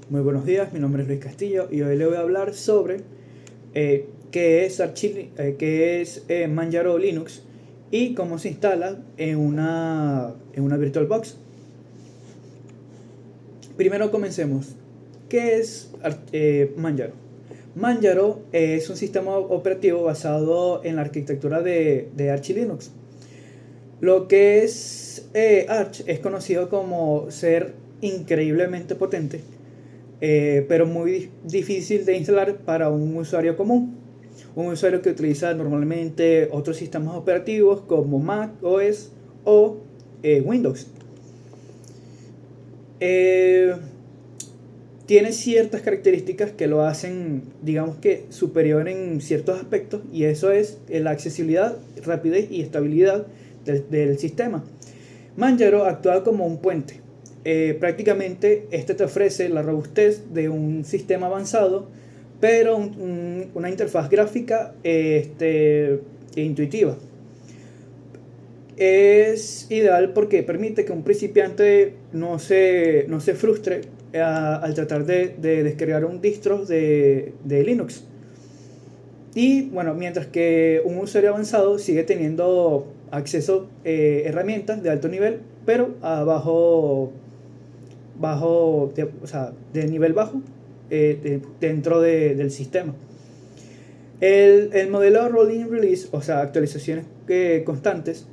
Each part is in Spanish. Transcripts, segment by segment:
Muy buenos días, mi nombre es Luis Castillo y hoy le voy a hablar sobre qué es Manjaro Linux y cómo se instala en una VirtualBox. Primero comencemos. ¿Qué es Manjaro? Manjaro es un sistema operativo basado en la arquitectura de Arch Linux. Lo que es Arch es conocido como ser increíblemente potente, pero muy difícil de instalar para un usuario común. Un usuario que utiliza normalmente otros sistemas operativos como Mac OS o Windows. Eh, Tiene ciertas características que lo hacen, digamos que, superior en ciertos aspectos, y eso es la accesibilidad, rapidez y estabilidad del sistema. Manjaro actúa como un puente. Prácticamente este te ofrece la robustez de un sistema avanzado, pero una interfaz gráfica intuitiva. Es ideal porque permite que un principiante no se frustre al tratar de descargar un distro de Linux. Y bueno, mientras que un usuario avanzado sigue teniendo acceso a herramientas de alto nivel, pero a o sea, de nivel bajo dentro del sistema. El modelo Rolling Release, o sea, actualizaciones constantes,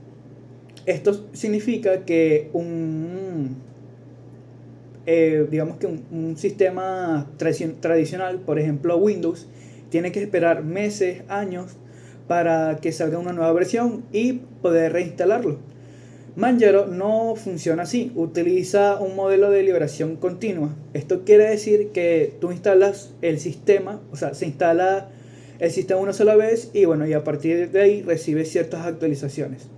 esto significa que digamos que un sistema tradicional, por ejemplo Windows, tiene que esperar meses, años para que salga una nueva versión y poder reinstalarlo. Manjaro no funciona así, utiliza un modelo de liberación continua. Esto quiere decir que tú instalas el sistema, o sea, se instala el sistema una sola vez y bueno, y a partir de ahí recibe ciertas actualizaciones.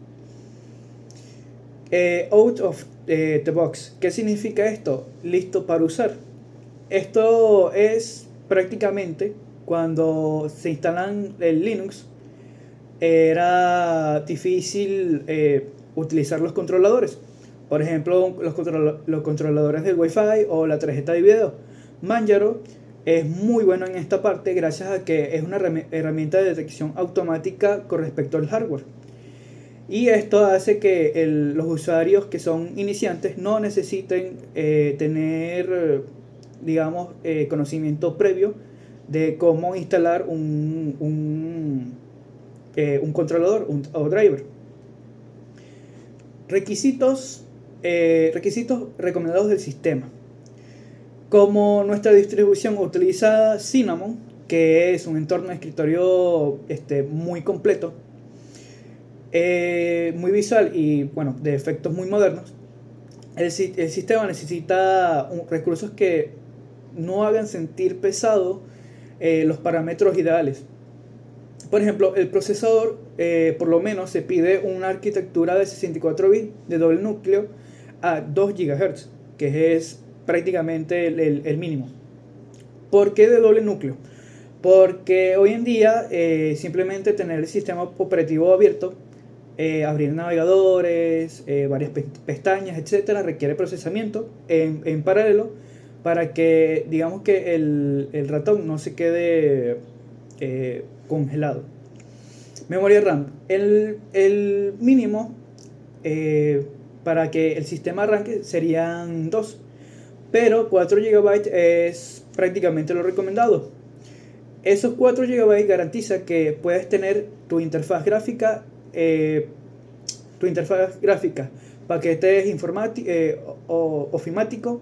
Out of the box. ¿Qué significa esto? Listo para usar. Esto es prácticamente cuando se instalan el Linux, era difícil utilizar los controladores. Por ejemplo, los controladores del Wi-Fi o la tarjeta de video. Manjaro es muy bueno en esta parte gracias a que es una herramienta de detección automática con respecto al hardware. Y esto hace que los usuarios que son iniciantes no necesiten tener, digamos, conocimiento previo de cómo instalar un controlador o driver. Requisitos recomendados del sistema. Como nuestra distribución utiliza Cinnamon, que es un entorno de escritorio muy completo, muy visual y bueno, de efectos muy modernos, el sistema necesita recursos que no hagan sentir pesado los parámetros ideales. Por ejemplo, el procesador por lo menos se pide una arquitectura de 64 bits de doble núcleo a 2 GHz, que es prácticamente el mínimo. ¿Por qué de doble núcleo? Porque hoy en día simplemente tener el sistema operativo abierto, abrir navegadores, varias pestañas, etcétera, requiere procesamiento en paralelo para que, digamos que el ratón no se quede congelado. Memoria RAM. El mínimo para que el sistema arranque serían 2, pero 4 GB es prácticamente lo recomendado. Esos 4 GB garantiza que puedes tener tu interfaz gráfica, paquetes ofimáticos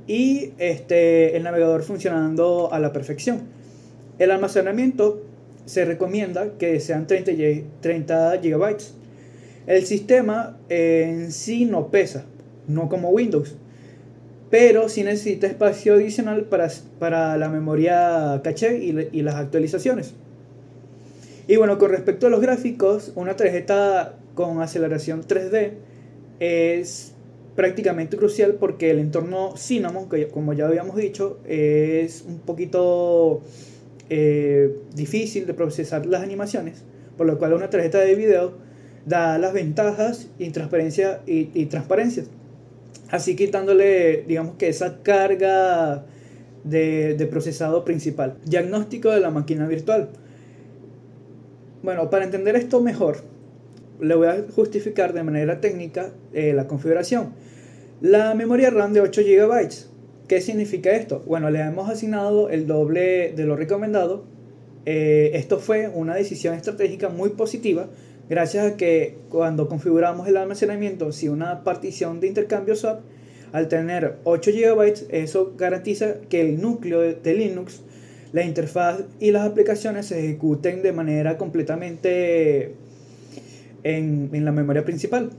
y el navegador funcionando a la perfección. El almacenamiento se recomienda que sean 30 GB. El sistema en sí no pesa, no como Windows, pero sí necesita espacio adicional para la memoria caché y las actualizaciones. Y bueno, con respecto a los gráficos, una tarjeta con aceleración 3D es prácticamente crucial porque el entorno Cinnamon, que como ya habíamos dicho, es un poquito difícil de procesar las animaciones, por lo cual una tarjeta de video da las ventajas y transparencia, así quitándole, digamos que esa carga de procesado principal. Diagnóstico de la máquina virtual. Bueno, para entender esto mejor, le voy a justificar de manera técnica la configuración. La memoria RAM de 8 GB. ¿Qué significa esto? Bueno, le hemos asignado el doble de lo recomendado. Esto fue una decisión estratégica muy positiva, gracias a que cuando configuramos el almacenamiento, si una partición de intercambio swap, al tener 8 GB, eso garantiza que el núcleo de Linux, la interfaz y las aplicaciones se ejecuten de manera completamente en la memoria principal.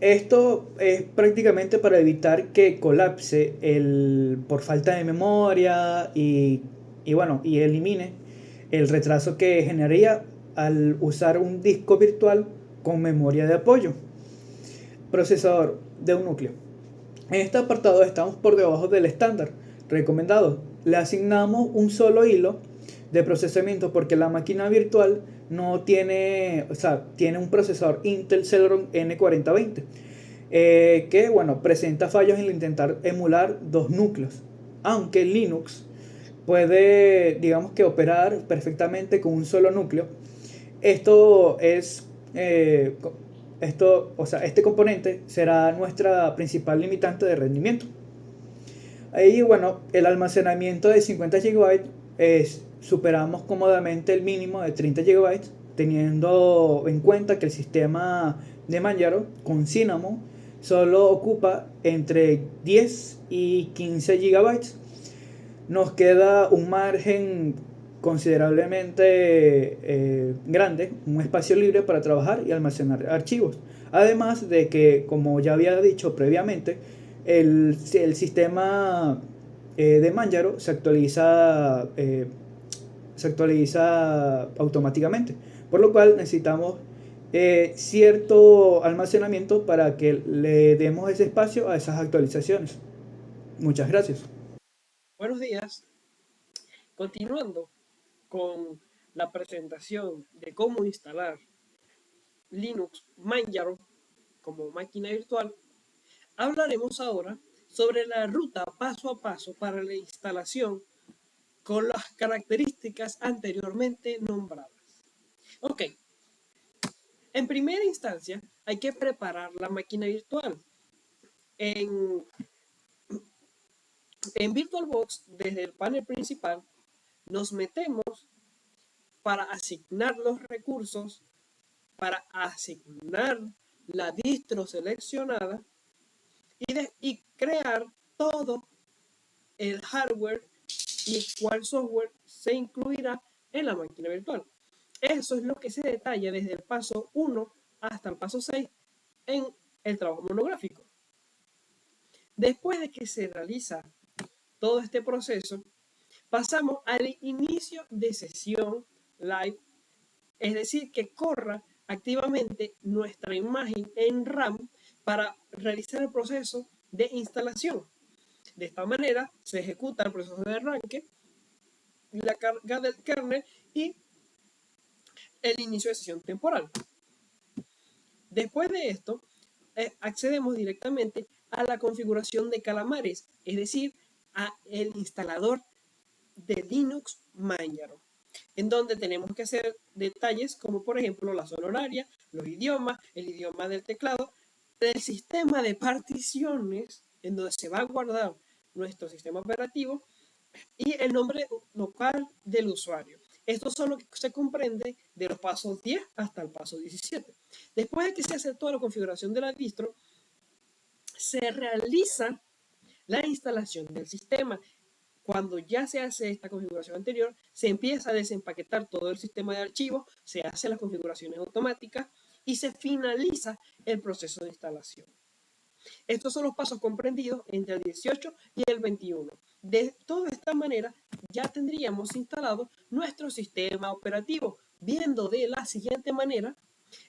Esto es prácticamente para evitar que colapse por falta de memoria y elimine el retraso que generaría al usar un disco virtual con memoria de apoyo. Procesador de un núcleo. En este apartado estamos por debajo del estándar recomendado. Le asignamos un solo hilo de procesamiento porque la máquina virtual no tiene, o sea, tiene un procesador Intel Celeron N4020 que bueno, presenta fallos en intentar emular dos núcleos, aunque Linux puede, digamos que operar perfectamente con un solo núcleo. Esto es este componente será nuestra principal limitante de rendimiento. Ahí, bueno, el almacenamiento de 50 GB superamos cómodamente el mínimo de 30 GB, teniendo en cuenta que el sistema de Manjaro con Cinnamon solo ocupa entre 10 y 15 GB. Nos queda un margen considerablemente grande, un espacio libre para trabajar y almacenar archivos. Además de que, como ya había dicho previamente, el sistema de Manjaro se actualiza automáticamente, por lo cual necesitamos cierto almacenamiento para que le demos ese espacio a esas actualizaciones. Muchas gracias. Buenos días. Continuando con la presentación de cómo instalar Linux Manjaro como máquina virtual, hablaremos ahora sobre la ruta paso a paso para la instalación con las características anteriormente nombradas. Ok, en primera instancia hay que preparar la máquina virtual. En, en VirtualBox, desde el panel principal, nos metemos para asignar los recursos, para asignar la distro seleccionada y crear todo el hardware y cuál software se incluirá en la máquina virtual. Eso es lo que se detalla desde el paso 1 hasta el paso 6 en el trabajo monográfico. Después de que se realiza todo este proceso, pasamos al inicio de sesión live, es decir, que corra activamente nuestra imagen en RAM para realizar el proceso de instalación. De esta manera se ejecuta el proceso de arranque, la carga del kernel y el inicio de sesión temporal. Después de esto, accedemos directamente a la configuración de calamares, es decir, a el instalador de Linux Manjaro, en donde tenemos que hacer detalles como por ejemplo la zona horaria, los idiomas, el idioma del teclado, el sistema de particiones en donde se va a guardar nuestro sistema operativo y el nombre local del usuario. Esto es lo que se comprende de los pasos 10 hasta el paso 17. Después de que se hace toda la configuración de la distro, se realiza la instalación del sistema. Cuando ya se hace esta configuración anterior, se empieza a desempaquetar todo el sistema de archivos, se hacen las configuraciones automáticas y se finaliza el proceso de instalación. Estos son los pasos comprendidos entre el 18 y el 21. De toda esta manera, ya tendríamos instalado nuestro sistema operativo, viendo de la siguiente manera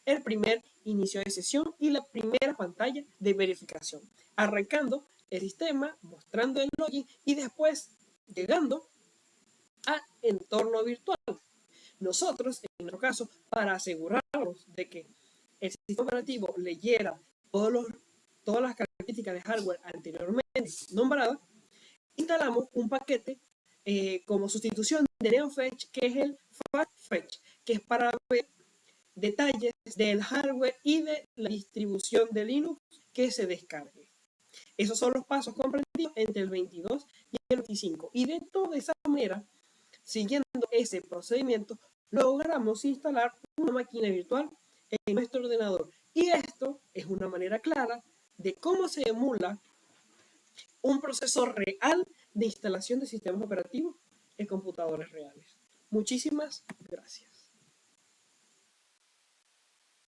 el primer inicio de sesión y la primera pantalla de verificación, arrancando el sistema, mostrando el login y después llegando al entorno virtual. Nosotros, en nuestro caso, para asegurarnos de que el sistema operativo leyera todas las características de hardware anteriormente nombradas, instalamos un paquete como sustitución de NeoFetch, que es el FastFetch, que es para ver detalles del hardware y de la distribución de Linux que se descargue. Esos son los pasos comprendidos entre el 22 y el 25. Y de toda esa manera, siguiendo ese procedimiento, logramos instalar una máquina virtual en nuestro ordenador. Y esto es una manera clara de cómo se emula un proceso real de instalación de sistemas operativos en computadores reales. Muchísimas gracias.